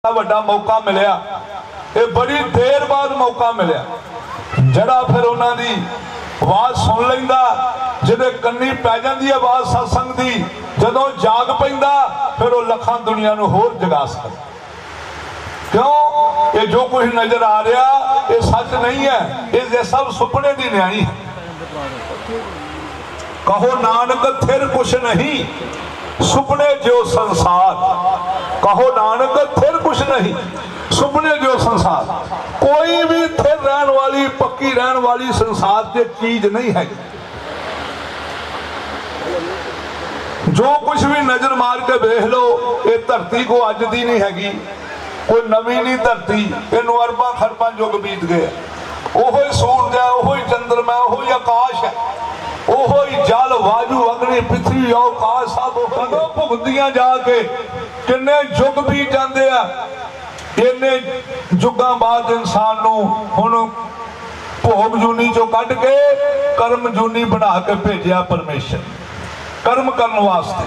ਵੱਡਾ मौका मिलिया, ये बड़ी देर बाद मौका मिलिया। जड़ा फिर उन्होंने आवाज सुन लेंदा, जिहदे कन्नी पै जाती आवाज सत्संग की, जदों जाग पैंदा फिर वो लखां दुनिया नूं होर जगा सकदा। क्यों? ये जो कुछ नजर आ रहा ये सच नहीं है, ये सब सुपने की न्याई है। कहो नानक थिर कुछ नहीं, सुपने जो संसार। कहो नानक थिर कुछ नहीं, सुपने जो संसार। कोई भी थिर रहने वाली पक्की रहने वाली संसार से चीज नहीं है। जो कुछ भी नजर मार के देख लो, ये धरती को अज दी नहीं हैगी, कोई नवी नहीं धरती। इनू अरबा खरबा युग बीत गए। ओहो ही सूरज है, ओहो ही चंद्रमा है, ओहो ही आकाश है, ओहो ही जल वायु अग्नि पृथ्वी अवकाश सब कदों भुगतियां जाके किन्ने युग बीत जाते हैं। इन्ने युगां बाद इंसान नूं हुण भोग जूनी चों कढ के कर्म जूनी बना के भेजिया परमेश्वर कर्म करने वास्ते।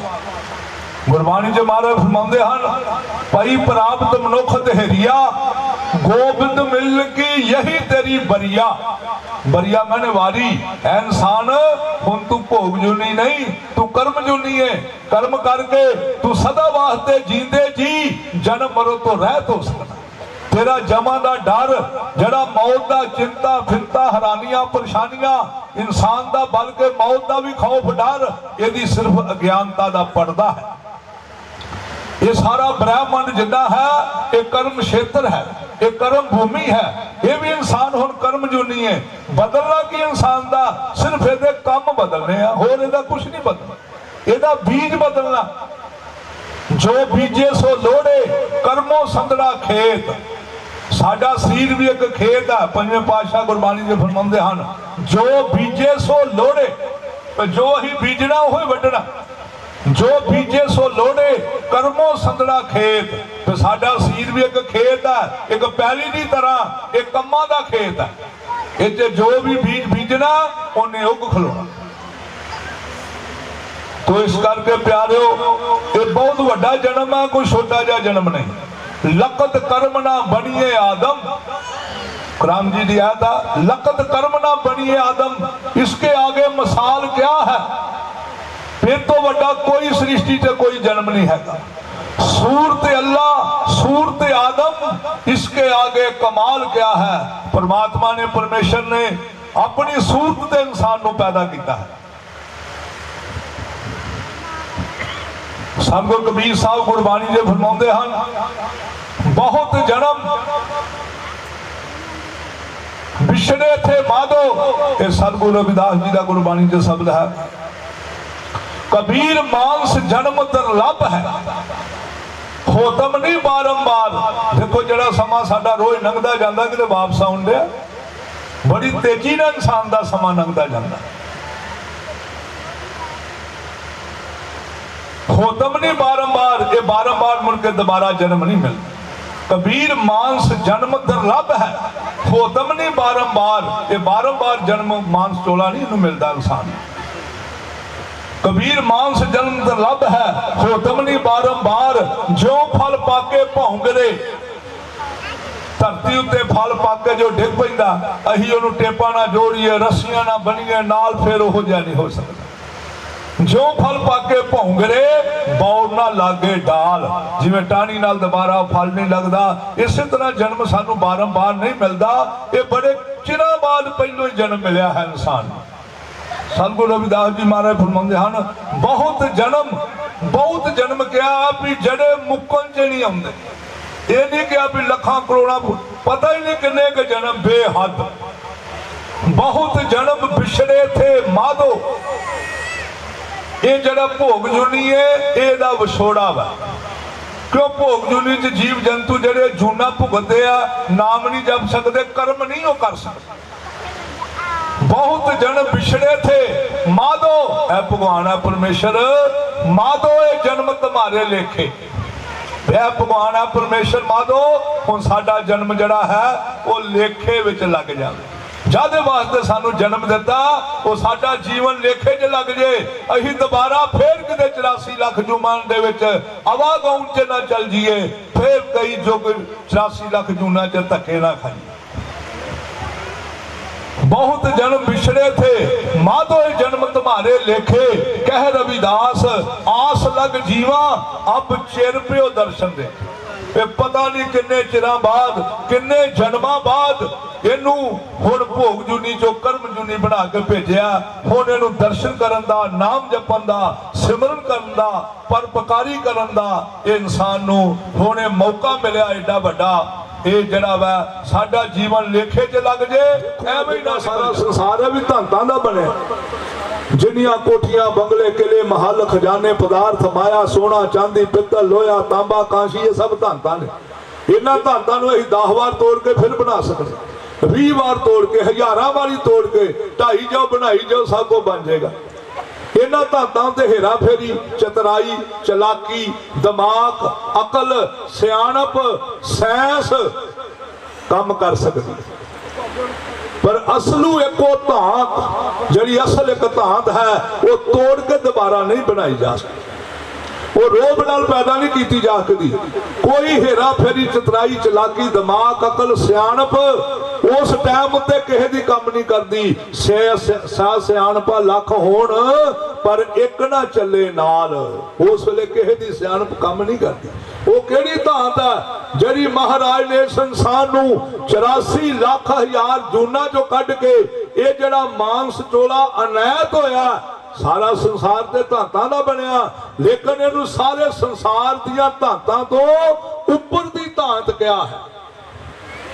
गुरबाणी च महाराज फरमाते हैं, पई प्राप्त मनुख देहरिया, गोबिंद मिल की यही तेरी बरिया। बरिया मैंने वारी है इंसान, हुण तू भोग जूनी नहीं, तू कर्म जूनी है। कर्म करके तू सदा वास्ते जींदे जी, जन्म मरो तो रह तो सकदा। तेरा जमा दा डर जड़ा मौत दा चिंता फिरता हैरानियां परेशानियां इंसान दा, बल्कि मौत दा भी खौफ डर, यदि सिर्फ अज्ञानता दा पर्दा है। ये सारा ब्रह्मांड जितना है एक कर्म क्षेत्र है, एक कर्म भूमि है। ये भी इंसान हुण कर्म जूनी है। बदलना की इंसान दा सिर्फ ये काम बदलने हैं, होर इहदा कुछ नहीं बदलना। इहदा बीज बदलना। जो बीजे सो लोड़े, कर्मों संदड़ा खेत। साडा शरीर भी एक खेत है। पंजवें पातशाह गुरबाणी दे फरमांदे हन, जो बीजे सो लोड़े, जो असीं बीजना ओही वड्ढना। जो बीजे सो लोड़े, कर्मों संदड़ा खेत। तो साडा शरीर भी एक खेत है, एक पैली की तरह एक कम्मां दा खेत है। इस जो भी बीज बीजना उन्हें उग खलोना। तो इस करके प्यारिओ, ये बहुत वड्डा जन्म है, कोई छोटा जा जन्म नहीं। लकत कर्म ना बनिए आदम, राम जी दी आयत है, लकत कर्म ना बनिए आदम, इसके आगे मिसाल क्या है। फिर तो वड्डा कोई सृष्टि से कोई जन्म नहीं है। सूरत अल्लाह सूरत आदम, इसके आगे कमाल क्या है। परमात्मा ने परमेश्वर ने अपनी सूरत से इंसान को पैदा किया है। सतगुरु कबीर साहब गुरबाणी दे फरमाते हैं, बहुत जन्म बिछड़े थे माधो। ये सतगुरु रविदास जी का गुरबाणी से शब्द है। कबीर मानस जन्म दुर्लभ है, होतम नहीं बारंबार। देखो जरा समा साडा रोज लंघदा जांदा, किते वापस आउण दिया, बड़ी तेजी नाल इंसान दा समा लंघदा जांदा। होतम नहीं बारंबार, ये बारंबार मुड़ के दोबारा जन्म नहीं मिलता। कबीर मानस जन्म दुर्लभ है, होतम नहीं बारंबार, ये बारंबार जन्म मानस चोला नहीं मिलता इंसान। कबीर मानस जन्म दुर्लभ है, होतम नहीं बारंबार। जो फल पाके भौंगरे, धरती उत्ते फल पाके जो डिग पैंदा, अहीं उहनूं टेपा ना जोड़िए, रस्सियां ना बनीए नाल, फिर ओहो जिहा नहीं हो सकदा। जो फल पाके भौंगरे, बौर ना लागे डाल। जिवें टाणी नाल दोबारा फल नहीं लगदा, इसी तरह जन्म सानूं बारंबार नहीं मिलता। ये बड़े चिरां बाद पहलों ही जन्म मिलिया है इंसान नूं। सतगुरु रविदास जी महाराज फरमाते हैं, बहुत जन्म क्या भी जड़े मुक्कन च नहीं आते। ये नहीं क्या भी लखां करोड़ां, पता ही नहीं किन्ने के जन्म बेहद। बहुत जन्म बिछड़े थे माधो। ये जड़ा भोग जूनी है, ਇਹਦਾ विछोड़ा वा। क्यों भोग जूनी च जीव जंतु जड़े जूना भुगतते आ, नाम नहीं जप सकते, कर्म नहीं वो कर सकते। बहुत जन्म बिछड़े थे माधो, है भगवान है परमेश्वर माधो, ये जन्म तुम्हारे लेखे। है भगवान है परमेश्वर माधो, हुण साडा जन्म जड़ा है वो लेखे विच लग जाए। जादे वास्ते सानू जन्म दिता वो साडा जीवन लेखे च लग जे, असीं दोबारा फिर किते 84 लाख जूमान दे विच आवागौन च ना चल जाइए, फिर कई जुग 84 लाख जूना च धक्के ना खाइए। बहुत जन्म बिछड़े थे, माधो जन्म तुम्हारे लेखे, कह रविदास आस लग जीवा अब चिर पियो दर्शन दे। पता नहीं किन्ने चिरां बाद, किन्ने जन्मां बाद इनू हुण भोग जूनी चो कर्म जूनी बना के भेजिया। हुण इनू दर्शन करन दा, नाम जपन दा, सिमरन करन दा, परोपकारी करन दा इंसान नू हुण मौका मिलिया एडा वड्डा। ये जड़ा वा साडा जीवन लेखे च लग जे, एवें ही ना सारा संसार भी धनतां दा बने। जिन्नियां कोठियां बंगले किले महल खजाने पदार्थ माया सोना चांदी पित्तल लोहा तांबा कांशी ये सब धनतां ने। इन्हां धनतां नूं असीं 10 वार तोड़ के फिर बना सकते, 20 वार तोड़ के, हज़ारां वारी तोड़ के, ढाई जाओ बनाई जाओ सब कुछ बन जाएगा। इन्हां धनतां ते हेरा फेरी, चतुराई, चलाकी, दिमाग, अकल, सियाणप, साइंस काम कर सकती, पर असलू एक धात जी असल एक धात है वो तोड़ के दोबारा नहीं बनाई जा सकती, वो रोब नाल पैदा नहीं की जा सकती। कोई हेरा फेरी, चतुराई, चलाकी, दिमाग, अकल, सियाणप उस टाइम उत्ते किसी दी काम नहीं करती। सियाणपा लख होण पर एक ना चले नाल, उस वेले किसी दी सियाणप काम नहीं करती। वो केड़ी धात है जिहड़ी महाराज ने इस इंसान नूं 84 लाख हज़ार जूना चो कढ के ये जिहड़ा मांस चोला अनैत होया, सारा संसार ते धातां दा बनिया, लेकिन इहनूं सारे संसार दियां धातां तो उपर दी धात क्या है।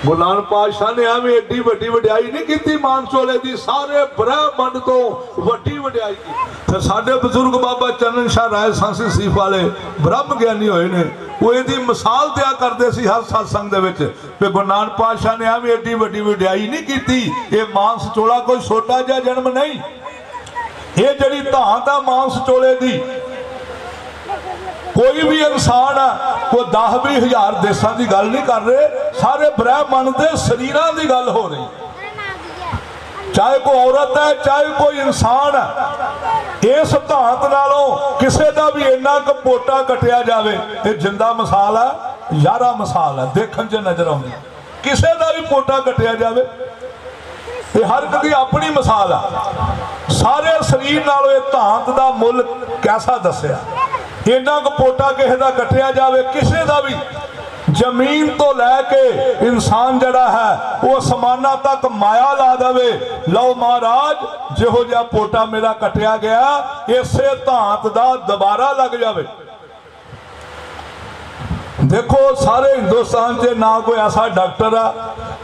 गुरु नानक पातशाह ने एवें एडी वड्डी वड्याई नहीं की मानसोले दी, सारे ब्रह्मंड तो वड्डी वड्याई की। ते साडे बजुर्ग बाबा चरण शाह राय सांसी सीफ वाले ब्रह्म ज्ञानी होए ने, वो इहदी मिसाल दिया करते सी हर सत्संग दे विच कि गुरु नानक पातशाह ने एवें एडी वड्डी वड्याई नहीं की। ये मांस चोला कोई छोटा जिहा जन्म नहीं, ये जिहड़ी धात आ मांस चोले दी, कोई भी इंसान है, कोई 10-20 हज़ार देशों की गल नहीं कर रहे, सारे ब्रह्मंड के शरीरों की गल हो रही। चाहे कोई औरत है चाहे कोई इंसान है, इस धात नालों किसी का भी इन्ना क पोटा कटिया जाए, ये जिंदा मिसाल है, यारा मिसाल है, देखने च नजर आती। किसी का भी पोटा कटिया जाए, ये हर एक की अपनी मिसाल है। सारे शरीर नालों ये धात का मुल कैसा दसिया, इन्ना क पोटा किसी का कटिया जाए, किसी का भी जमीन तो लैके इंसान जड़ा है वो आसमाना तक माया ला दे। लो महाराज जिहो जिहा पोटा मेरा कटिया गया, इसे धात का दोबारा लग जाए। देखो सारे हिंदुस्तान से ना कोई ऐसा डॉक्टर है,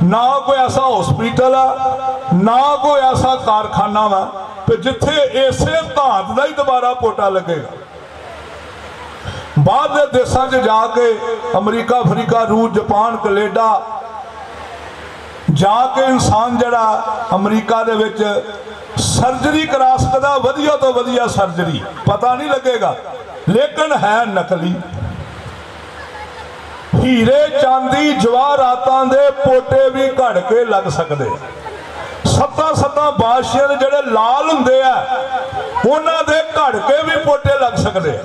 ना कोई ऐसा हॉस्पिटल है, ना कोई ऐसा कारखाना है जिथे इसे धात का ही दोबारा पोटा लगेगा। बाहर के देशों से जाके अमरीका अफ्रीका रूस जापान कनेडा जाके इंसान जड़ा अमरीका दे विच सर्जरी करा सकता, वधिया तो वधिया सर्जरी, पता नहीं लगेगा, लेकिन है नकली। हीरे चांदी जवाहरातां दे पोटे भी घड़ के लग सकते। 7 बादशाह जिहड़े लाल हुंदे आ उन्हां दे घड़ के भी पोटे लग सकते,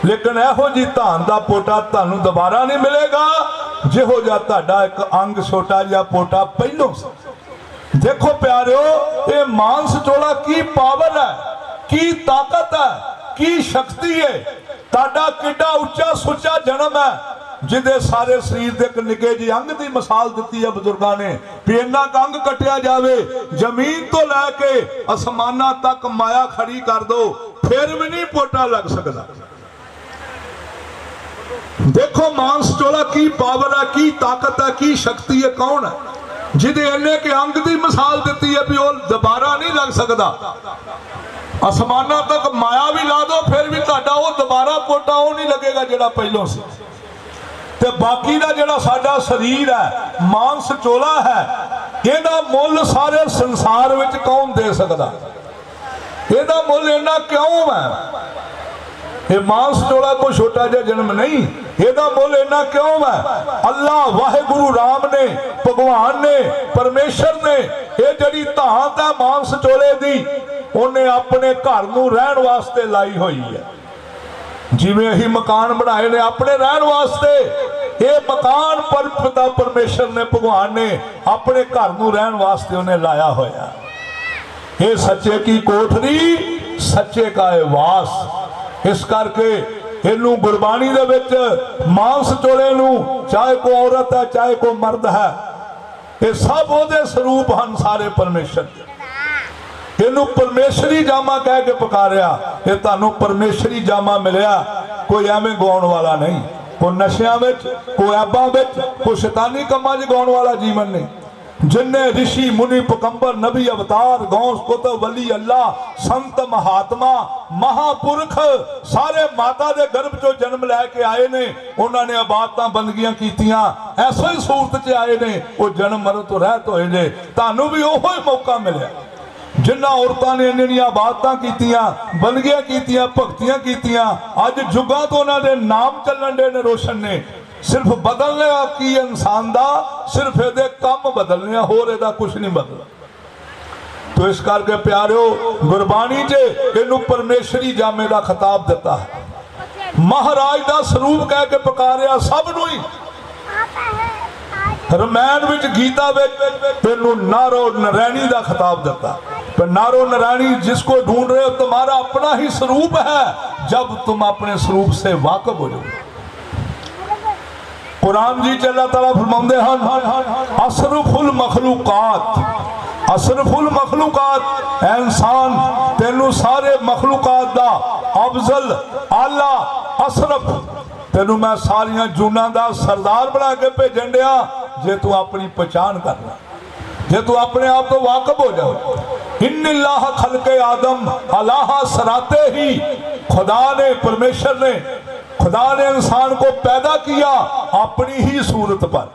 लेकिन यहो जी धान का पोटा तुहानू दोबारा नहीं मिलेगा जिहो जिहा तुहाडा एक अंग छोटा जिहा पोटा पहलों से। देखो प्यारिओ, ये मांस चोला की पावर है, की ताकत है, की शक्ति है। तुहाडा किड्डा उच्चा सुच्चा जन्म है जिदे सारे शरीर के एक निके जी अंग की मिसाल दी है बजुर्गों ने, भी इन्ना अंग कटिया जाए, जमीन तो लैके आसमाना तक माया खड़ी कर दो, फिर भी नहीं पोटा लग सकता। देखो मांस चोला की पावर है, की ताकत है, की शक्ति है। कौन है जिदे इन्ने के अंग की मिसाल दी है भी वो दोबारा नहीं लग सकता। आसमाना तक माया भी ला दो फिर भी तुहाडा वो दोबारा पोटा वो नहीं लगेगा जिहड़ा पहलों से। ते बाकी का जिहड़ा साडा शरीर है मांस चोला है, इहदा मुल सारे संसार विच कौन दे सकदा? इहदा मुल इन्ना क्यों है? ये मांस चोला कोई छोटा जिहा जन्म नहीं, ਇਹਦਾ ਮੁੱਲ ਇੰਨਾ ਕਿਉਂ ਹੈ? ਅੱਲਾ ਵਾਹਿਗੁਰੂ ਰਾਮ ਨੇ, ਭਗਵਾਨ ਨੇ, ਪਰਮੇਸ਼ਰ ਨੇ ਇਹ ਜਿਹੜੀ ਧਾਤ ਹੈ ਮਾਂਸ ਚੋਲੇ ਦੀ, ਉਹਨੇ ਆਪਣੇ ਘਰ ਨੂੰ ਰਹਿਣ ਵਾਸਤੇ ਲਾਈ ਹੋਈ ਹੈ। ਜਿਵੇਂ ਅਸੀਂ ਮਕਾਨ ਬਣਾਏ ਨੇ ਆਪਣੇ ਰਹਿਣ ਵਾਸਤੇ, ਇਹ ਮਕਾਨ ਪਿਤਾ ਪਰਮੇਸ਼ਰ ਨੇ, ਭਗਵਾਨ ਨੇ ਆਪਣੇ ਘਰ ਨੂੰ ਰਹਿਣ ਵਾਸਤੇ ਉਹਨੇ ਲਾਇਆ ਹੋਇਆ। ਇਹ ਸੱਚੇ ਕੀ ਕੋਠਰੀ, ਸੱਚੇ ਕਾ ਇਹ ਵਾਸ। ਇਸ ਕਰਕੇ ਇਹਨੂੰ ਗੁਰਬਾਣੀ ਦੇ ਵਿੱਚ ਮਾਂਸ ਚੋਲੇ ਨੂੰ, ਚਾਹੇ ਕੋ ਔਰਤ ਹੈ ਚਾਹੇ ਕੋ ਮਰਦ ਹੈ, ਇਹ ਸਭ ਉਹਦੇ ਸਰੂਪ ਹਨ ਸਾਰੇ ਪਰਮੇਸ਼ਰ ਦੇ। ਇਹਨੂੰ ਪਰਮੇਸ਼ਰੀ ਜਾਮਾ ਕਹਿ ਕੇ ਪੁਕਾਰਿਆ। ਇਹ ਤੁਹਾਨੂੰ ਪਰਮੇਸ਼ਰੀ ਜਾਮਾ ਮਿਲਿਆ, ਕੋਈ ਐਵੇਂ ਗਾਉਣ ਵਾਲਾ ਨਹੀਂ, ਕੋਈ ਨਸ਼ਿਆਂ ਵਿੱਚ, ਕੋਈ ਐਬਾਂ ਵਿੱਚ, ਕੋਈ ਸ਼ੈਤਾਨੀ ਕੰਮਾਂ 'ਚ ਗਾਉਣ ਵਾਲਾ ਜੀਵਨ ਨਹੀਂ। जिन्ने ऋषि मुनि पकंबर नबी अवतार गौस कुतुब वली अल्लाह संत महात्मा महापुरख सारे माता दे गर्भ चो जन्म लैके आए ने, उन्होंने इबादतां बंदगियां कीतियां, ऐसो ही सूरत च आए ने, वो जन्म मरण तो रहत होए ने। तुहानूं भी ओहो ही मौका मिलिया जिन्ना औरतां ने इन्नियां इबादतां कीतियां, बंदगियां कीतियां, भगतियां कीतियां, अज जुगां तो उन्हां दे नाम चलन दे ने, रोशन ने। सिर्फ बदलने की इंसान दा सिर्फ ये काम बदलने, होर इहदा कुछ नहीं बदलना। तो इस करके प्यारिओ गुरबाणी च इहनूं परमेशरी जामे का खिताब दिता है, महाराज का स्वरूप कह के पुकारिया सब नूं ही। रमैन विच गीता विच इहनूं नारो नरैणी का खिताब दिता। पर नारो नरैणी जिसको ढूंढ रहे हो तुम्हारा अपना ही स्वरूप है, जब तुम अपने स्वरूप से वाकिफ हो जाओ। कुरान जी च अल्लाह ताला फरमाते हैं असरफुल मखलूकात, असरफुल मखलूकात, इंसान तेनू सारे मखलूकात दा अफजल आला असरफ, तेनू मैं सारियां जूना दा सरदार बना के भेजन दिया जे तू अपनी पहचान करना, जे तू अपने आप तो वाकिफ हो जाओ। इन्निल्लाह खलके आदम अलाहा सराते ही, खुदा ने परमेश्वर ने खुदा ने इंसान को पैदा किया अपनी ही सूरत पर।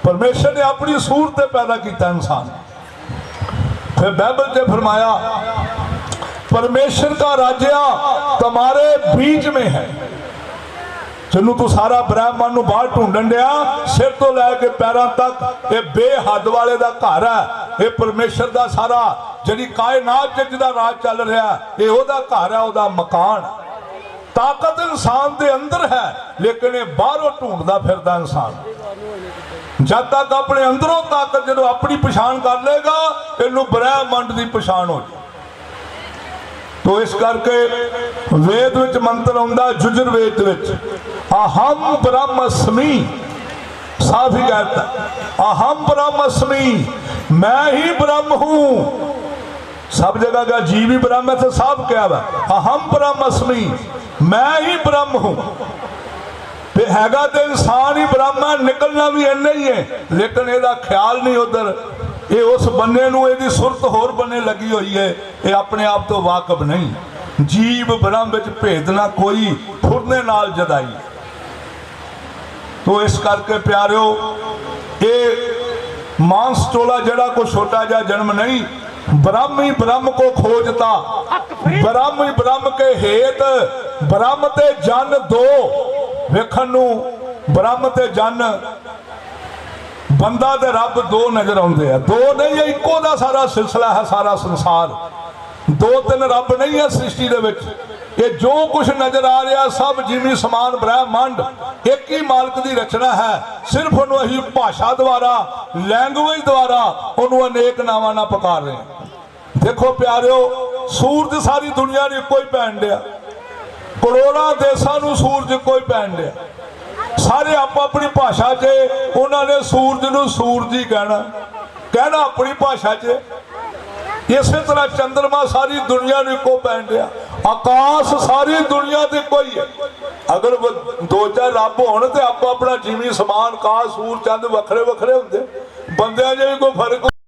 परमेश्वर ने अपनी सूरत पे पैदा किया इंसान। फिर बाइबल ने फरमाया परमेश्वर का राज्य तुम्हारे बीच में है। जिन्हों तू सारा ब्रह्मांड बाहर ढूंढन दिया, सिर तो लैके पैरों तक ये बेहद वाले का घर है, ये परमेश्वर का सारा जी कायनात जिहदा राज चल रहा है, ये ओहदा घर है, ओहदा मकान। ताकत इंसान के अंदर है, लेकिन ये बाहरों ढूंढता फिरदा इंसान। जब तक अपने अंदरों ताकत जो अपनी पछाण कर लेगा, इनू ब्रह्मांड की पछाण हो जाए। तो इस करके वेद विच मंत्र आउंदा, जुजुर्वेद विच अहम ब्रह्मस्मि, साफ ही कहता अहम ब्रह्मस्मि, मैं ही ब्रह्म हूं। सब जगह का जीव ही ब्रह्म है, तो साफ क्या है अहम ब्रह्मस्मि, मैं ही ब्रह्म हूं। हैगा तो इंसान ही ब्रह्म है, निकलना भी इन्ना ही है, लेकिन यदा ख्याल नहीं उधर, ये उस बन्ने नूं इहदी सुरत होर बन्ने लगी हुई है, ये अपने आप तो वाकफ नहीं। जीव ब्रह्म विच भेद ना कोई, फुरने नाल जदाई। तो इस करके प्यारिओ ये मांस चोला जड़ा कोई छोटा जा जन्म नहीं, ब्रह्म ही ब्रह्म को खोजता, ब्रह्म ही ब्रह्म के हेत, ब्रह्म ते जन दो वेखण नूं, ब्रह्म ते जन बंदा ते रब दो नजर आउंदे हैं, दो नहीं, इको दा सारा सिलसिला है, सारा संसार। दो तीन रब नहीं है सृष्टि दे विच, ये जो कुछ नजर आ रहा सब जिमी समान ब्रह्मांड एक ही मालक की रचना है। सिर्फ उन्होंने अही भाषा द्वारा, लैंगुएज द्वारा उन्होंने अनेक नावां नाल पुकार रहे हैं। देखो प्यारिओ सूरज सारी दुनिया ने इको ही पैन दिया, करोड़ों देशों नूं सूरज इको ही पैन दिया, सारे आप अपनी भाषा च उन्होंने सूरज नूं सूरज ही कहना अपनी भाषा च। इस तरह चंद्रमा सारी दुनिया ने इको पैन दिया, आकाश सारी दुनिया ते कोई है। अगर दो चार रब होण ते आप अपना जिमी समान काश सूर चंद वखरे वखरे होंदे, बंदियां च भी कोई फर्क